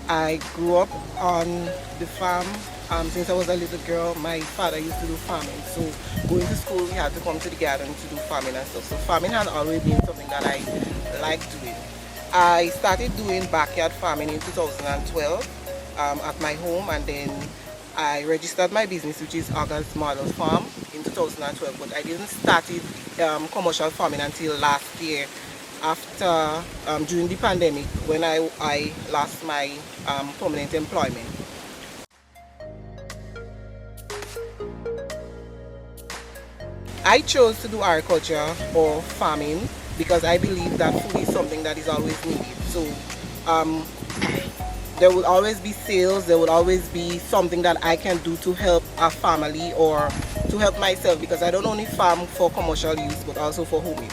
I grew up on the farm. Since I was a little girl, my father used to do farming. So going to school, we had to come to the garden to do farming and stuff. So farming had always been something that I liked doing. I started doing backyard farming in 2012 at my home, and then I registered my business, which is August Model Farm, in 2012. But I didn't start commercial farming until last year, after during the pandemic, when I lost my permanent employment. I chose to do agriculture or farming because I believe that food is something that is always needed. So um, there will always be sales, there will always be something that I can do to help a family or to help myself, because I don't only farm for commercial use but also for home use.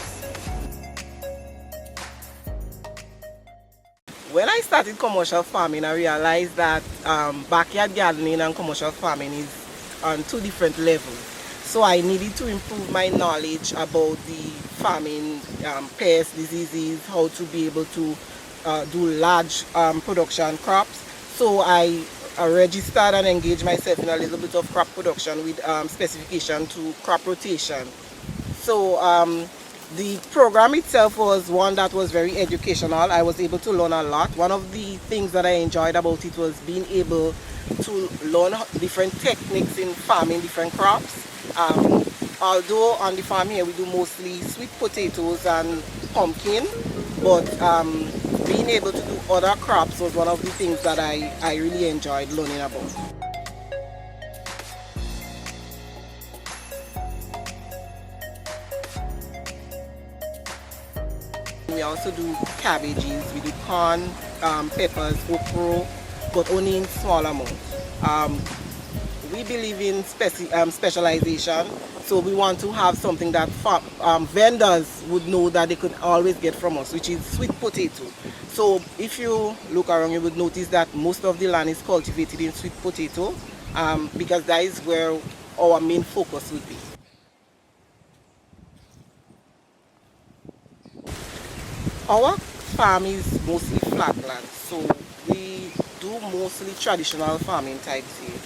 When I started commercial farming, I realized that backyard gardening and commercial farming is on two different levels. So I needed to improve my knowledge about the farming, pests, diseases, how to be able to do large production crops. So I registered and engaged myself in a little bit of crop production with specification to crop rotation. So the program itself was one that was very educational. I was able to learn a lot. One of the things that I enjoyed about it was being able to learn different techniques in farming different crops. Although on the farm here we do mostly sweet potatoes and pumpkin, but being able to do other crops was one of the things that I really enjoyed learning about. We also do cabbages, we do corn, peppers, okra, but only in small amounts. We believe in specialization, so we want to have something that vendors would know that they could always get from us, which is sweet potato. So if you look around, you would notice that most of the land is cultivated in sweet potato, because that is where our main focus would be. Our farm is mostly flatland, so we do mostly traditional farming types here.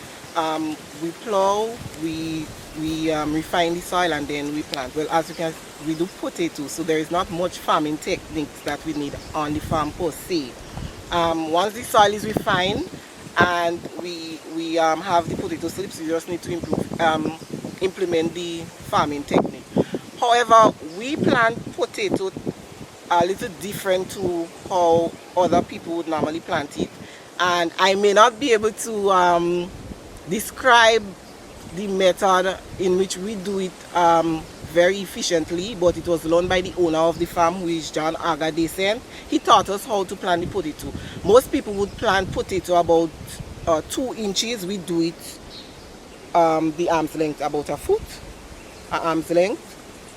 We plow, we refine the soil, and then we plant. Well, as you can, we do potatoes, so there is not much farming techniques that we need on the farm per se. Once the soil is refined and we have the potato slips, we just need to implement the farming technique. However, we plant potato a little different to how other people would normally plant it, and I may not be able to describe the method in which we do it very efficiently, but it was learned by the owner of the farm, who is John Aga Descent. He taught us how to plant the potato. Most people would plant potato about 2 inches. We do it the arm's length, about a foot, arm's length.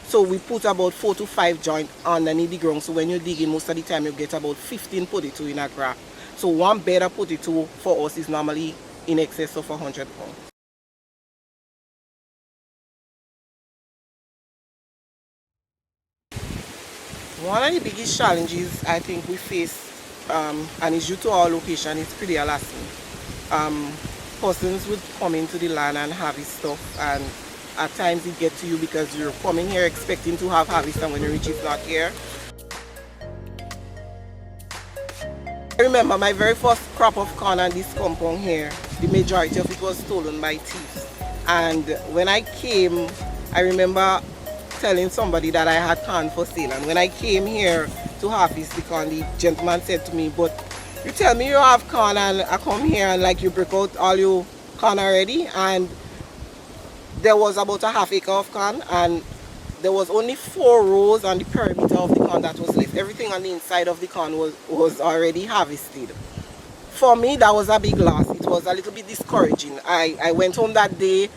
So we put about 4 to 5 joints underneath the ground. So when you dig in, most of the time you get about 15 potato in a graft. So one bed of potato for us is normally in excess of 100 pounds. One of the biggest challenges I think we face, and it's due to our location, is pretty harassment. Persons would come into the land and harvest stuff, and at times it gets to you because you're coming here expecting to have harvest, and when you reach it's not here. I remember my very first crop of corn on this compound here, the majority of it was stolen by thieves. And when I came, I remember telling somebody that I had corn for sale. And when I came here to harvest the corn, the gentleman said to me, "But you tell me you have corn and I come here and like you break out all your corn already?" And there was about a half acre of corn, and there was only 4 rows on the perimeter of the corn that was left. Everything on the inside of the corn was already harvested. For me, that was a big loss. It was a little bit discouraging. I went home that day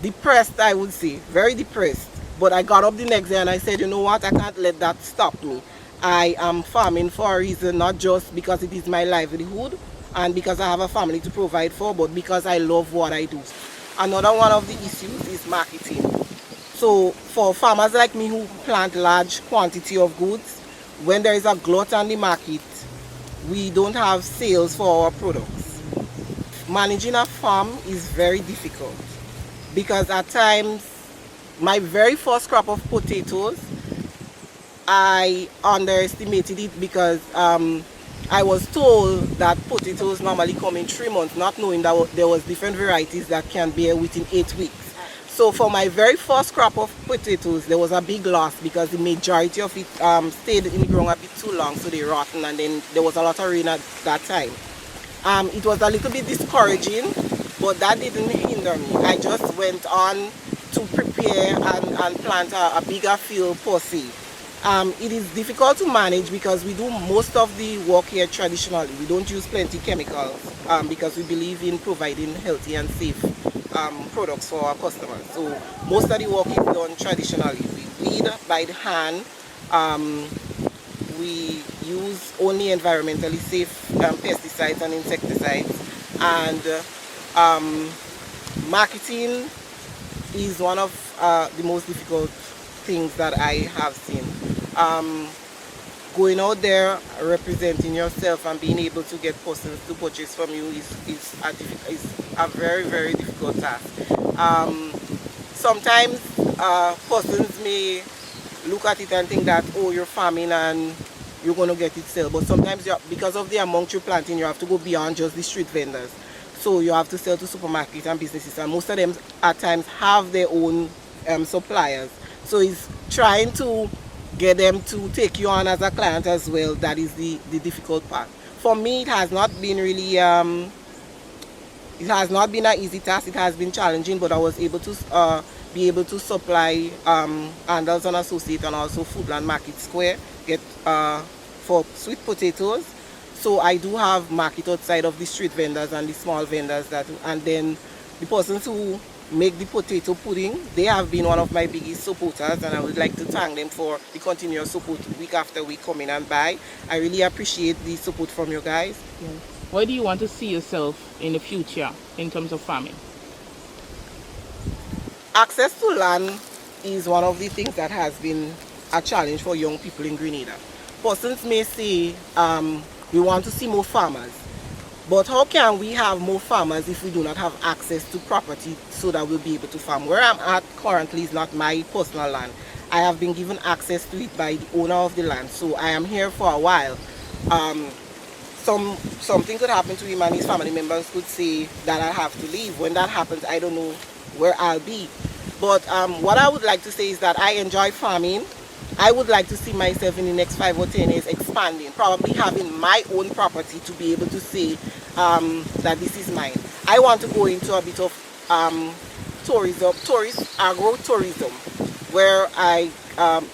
depressed, I would say, very depressed. But I got up the next day and I said, you know what, I can't let that stop me. I am farming for a reason, not just because it is my livelihood and because I have a family to provide for, but because I love what I do. Another one of the issues is marketing. So for farmers like me who plant large quantity of goods, when there is a glut on the market, we don't have sales for our products. Managing a farm is very difficult because at times, my very first crop of potatoes, I underestimated it because I was told that potatoes normally come in 3 months, not knowing that there was different varieties that can bear within 8 weeks. So for my very first crop of potatoes, there was a big loss because the majority of it stayed in the ground a bit too long, so they rotten, and then there was a lot of rain at that time. It was a little bit discouraging, but that didn't hinder me. I just went on to prepare and plant a bigger field per se. It is difficult to manage because we do most of the work here traditionally. We don't use plenty chemicals because we believe in providing healthy and safe products for our customers. So most of the work is done traditionally. We weed by the hand. We use only environmentally safe pesticides and insecticides, and marketing is one of the most difficult things that I have seen. Going out there, representing yourself and being able to get persons to purchase from you is a very, very difficult task. Sometimes persons may look at it and think that, oh, you're farming and you're going to get it sell. But sometimes, because of the amount you're planting, you have to go beyond just the street vendors. So you have to sell to supermarkets and businesses, and most of them at times have their own suppliers. So it's trying to get them to take you on as a client as well. That is the difficult part. For me, it has not been really, it has not been an easy task. It has been challenging, but I was able to be able to supply Handels and Associate and also Foodland Market Square for sweet potatoes. So I do have market outside of the street vendors and the small vendors and then the persons who make the potato pudding, they have been one of my biggest supporters, and I would like to thank them for the continuous support week after week, come in and buy. I really appreciate the support from you guys. Yeah. Where do you want to see yourself in the future in terms of farming? Access to land is one of the things that has been a challenge for young people in Grenada. Persons may say we want to see more farmers, but how can we have more farmers if we do not have access to property so that we'll be able to farm? Where I'm at currently is not my personal land. I have been given access to it by the owner of the land, so I am here for a while. Something could happen to him and his family members could say that I have to leave. When that happens, I don't know where I'll be. But what I would like to say is that I enjoy farming. I would like to see myself in the next 5 or 10 years expanding, probably having my own property to be able to say that this is mine. I want to go into a bit of agro-tourism, where I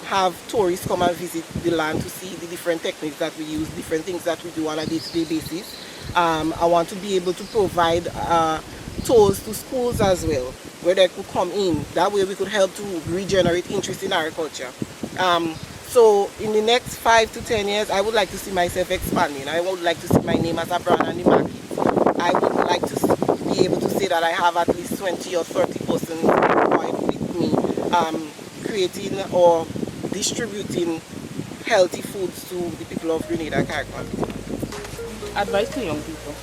have tourists come and visit the land to see the different techniques that we use, different things that we do on a day-to-day basis. I want to be able to provide tours to schools as well, where they could come in. That way we could help to regenerate interest in agriculture. So in the next 5 to 10 years, I would like to see myself expanding. I would like to see my name as a brand on the market. I would like to be able to say that I have at least 20 or 30 persons employed with me, creating or distributing healthy foods to the people of Grenada, Caribbean. Advice to young people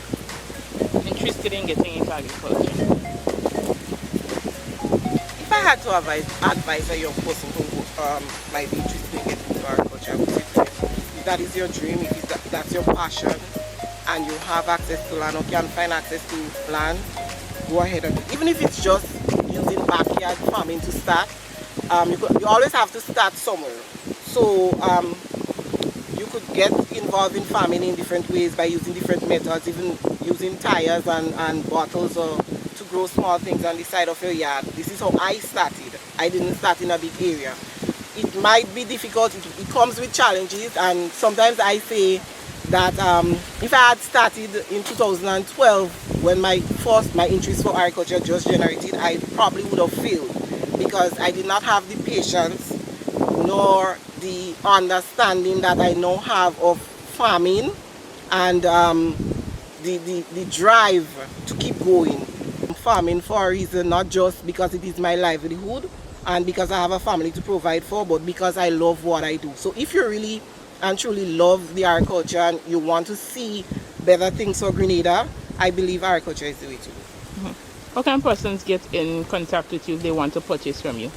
interested in getting into agriculture. If I had to advise a young person who might be interested in getting into agriculture, I would say to them, if that is your dream, if that's your passion, and you have access to land or can find access to land, go ahead and do it. Even if it's just using backyard farming to start, you always have to start somewhere. So you could get involved in farming in different ways by using different methods, even using tires and bottles to grow small things on the side of your yard. This is how I started. I didn't start in a big area. It might be difficult, it comes with challenges, and sometimes I say that if I had started in 2012, when my interest for agriculture just generated, I probably would have failed because I did not have the patience nor the understanding that I now have of farming and the drive to keep going. I'm farming for a reason, not just because it is my livelihood and because I have a family to provide for, but because I love what I do. So if you're really and truly love the agriculture and you want to see better things for Grenada, I believe agriculture is the way to go. How can persons get in contact with you if they want to purchase from you?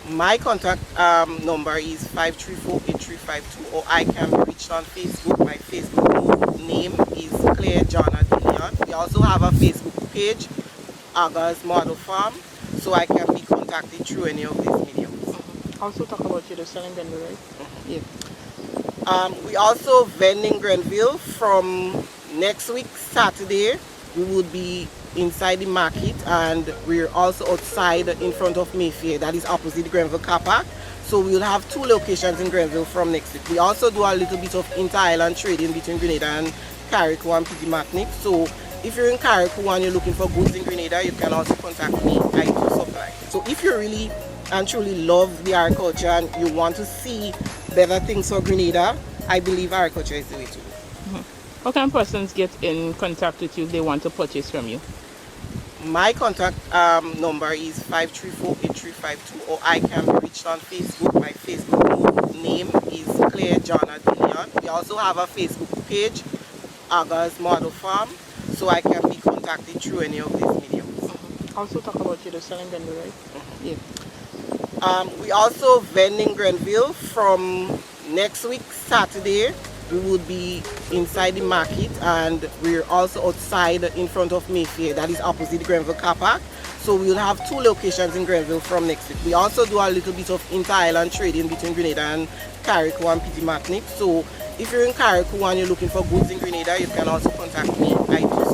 My contact number is 534-8352, or I can be reached on Facebook. My Facebook name is Claire Jonna Dillion. We also have a Facebook page, Aga's Model Farm, so I can be contacted through any of these mediums. Also talk about you selling them, right? Yeah. We also vend in Grenville from next week, Saturday. We would be inside the market, and we're also outside in front of Mayfair, that is opposite the Grenville car park. So we'll have 2 locations in Grenville from next week. We also do a little bit of inter-island trading between Grenada and Carriacou and Petit-Martinique. So if you're in Carriacou and you're looking for goods in Grenada, you can also contact me. I do supply. So if you really and truly love the agriculture and you want to see better things for Grenada, I believe agriculture is the way to go. How can persons get in contact with you if they want to purchase from you? My contact number is 534-8352, or I can be reached on Facebook. My Facebook name is Claire Jonna Dillion. We also have a Facebook page, Aga's Model Farm, so I can be contacted through any of these mediums. Also talk about you selling them, right? Yeah. We also vend in Grenville from next week, Saturday. We would be inside the market, and we're also outside in front of Mayfair, that is opposite the Grenville car park. So we'll have 2 locations in Grenville from next week. We also do a little bit of inter-island trading between Grenada and Carriacou and Petit-Martinique. So if you're in Carriacou and you're looking for goods in Grenada, you can also contact me. I do